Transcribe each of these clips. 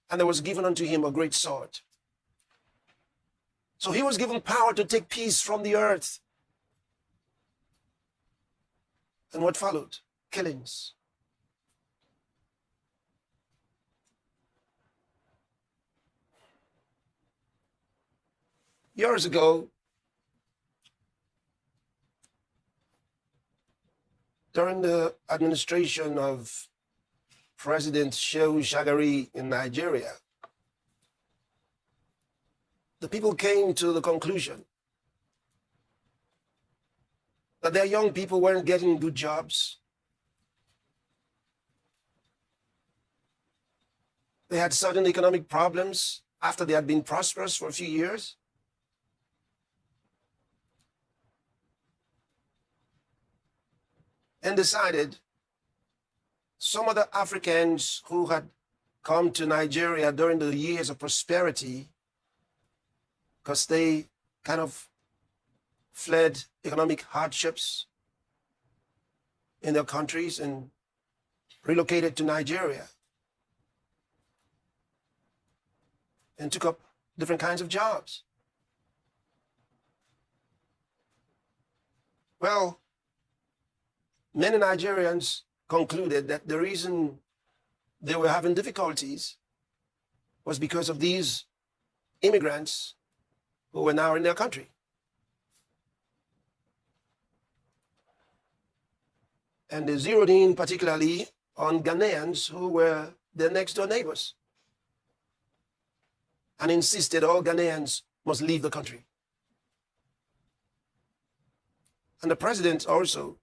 and there was given unto him a great sword. So he was given power to take peace from the earth. And what followed? Killings. Years ago, during the administration of President Shehu Shagari in Nigeria, the people came to the conclusion that their young people weren't getting good jobs. They had certain economic problems after they had been prosperous for a few years. And decided some other Africans who had come to Nigeria during the years of prosperity, because they kind of fled economic hardships in their countries and relocated to Nigeria and took up different kinds of jobs. Well, many Nigerians concluded that the reason they were having difficulties was because of these immigrants who were now in their country. And they zeroed in particularly on Ghanaians who were their next door neighbors and insisted all Ghanaians must leave the country. And the president also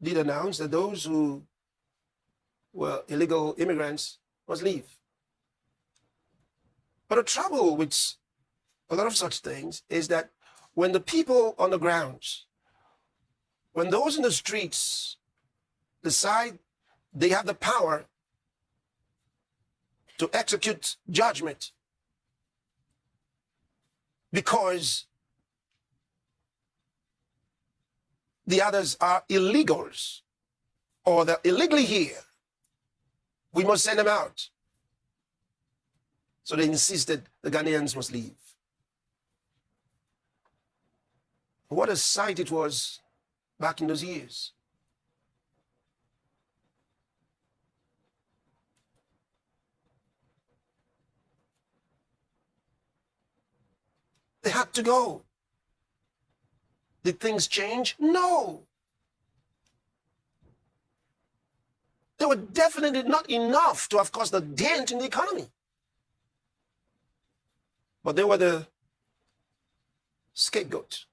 did announce that those who were illegal immigrants must leave. But the trouble with a lot of such things is that when the people on the ground, when those in the streets decide they have the power to execute judgment because the others are illegals or they're illegally here, we must send them out. So they insisted the Ghanaians must leave. What a sight it was back in those years. They had to go. Did things change? No. They were definitely not enough to have caused a dent in the economy. But they were the scapegoat.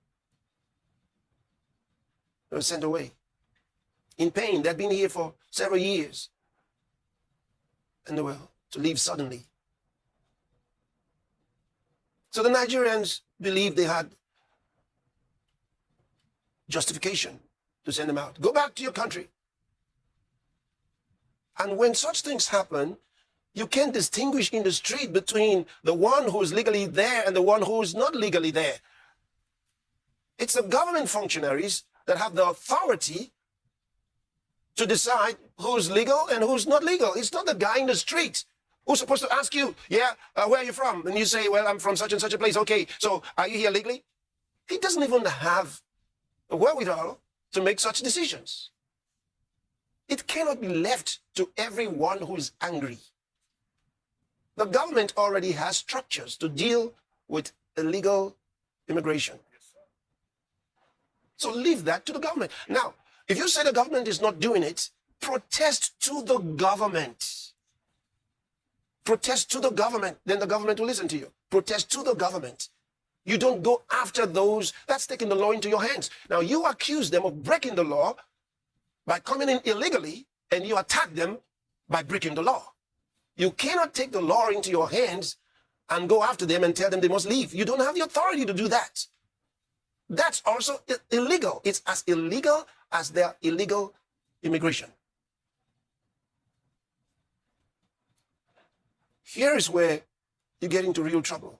They were sent away in pain. They'd been here for several years. And they were to leave suddenly. So the Nigerians believed they had justification to send them out. Go back to your country. And when such things happen, you can't distinguish in the street between the one who is legally there and the one who is not legally there. It's the government functionaries that have the authority to decide who's legal and who's not legal. It's not the guy in the street who's supposed to ask you, where are you from? And you say, well, I'm from such and such a place. Okay, so are you here legally? He doesn't even have the wherewithal to make such decisions. It cannot be left to everyone who is angry. The government already has structures to deal with illegal immigration. So leave that to the government. Now, if you say the government is not doing it, protest to the government. Protest to the government, then the government will listen to you. Protest to the government. You don't go after those. That's taking the law into your hands. Now, you accuse them of breaking the law by coming in illegally, and you attack them by breaking the law. You cannot take the law into your hands and go after them and tell them they must leave. You don't have the authority to do that. That's also illegal. It's as illegal as their illegal immigration. Here is where you get into real trouble.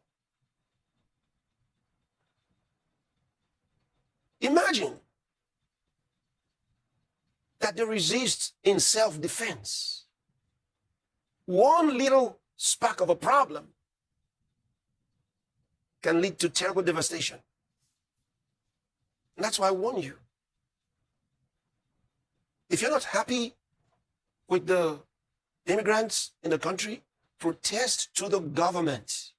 Imagine that they resist in self-defense. One little spark of a problem can lead to terrible devastation. And that's why I warn you. If you're not happy with the immigrants in the country, protest to the government.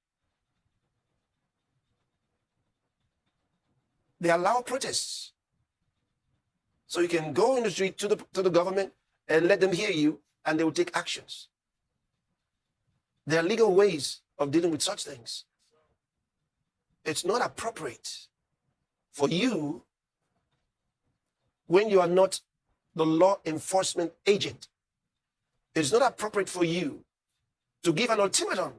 They allow protests. So you can go in the street to the government and let them hear you, and they will take actions. There are legal ways of dealing with such things. It's not appropriate for you, when you are not the law enforcement agent, it's not appropriate for you to give an ultimatum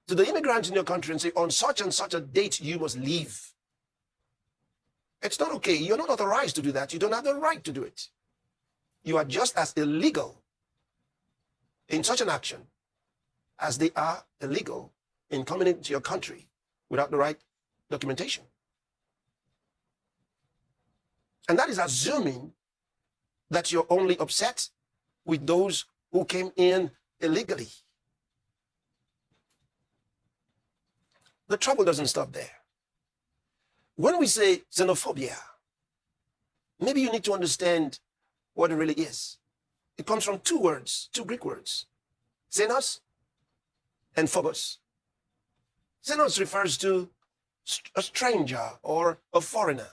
to the immigrants in your country and say, on such and such a date, you must leave. It's not okay. You're not authorized to do that. You don't have the right to do it. You are just as illegal in such an action as they are illegal in coming into your country without the right documentation. And that is assuming that you're only upset with those who came in illegally. The trouble doesn't stop there. When we say xenophobia, maybe you need to understand what it really is. It comes from two words, two Greek words, xenos and phobos. Xenos refers to a stranger or a foreigner.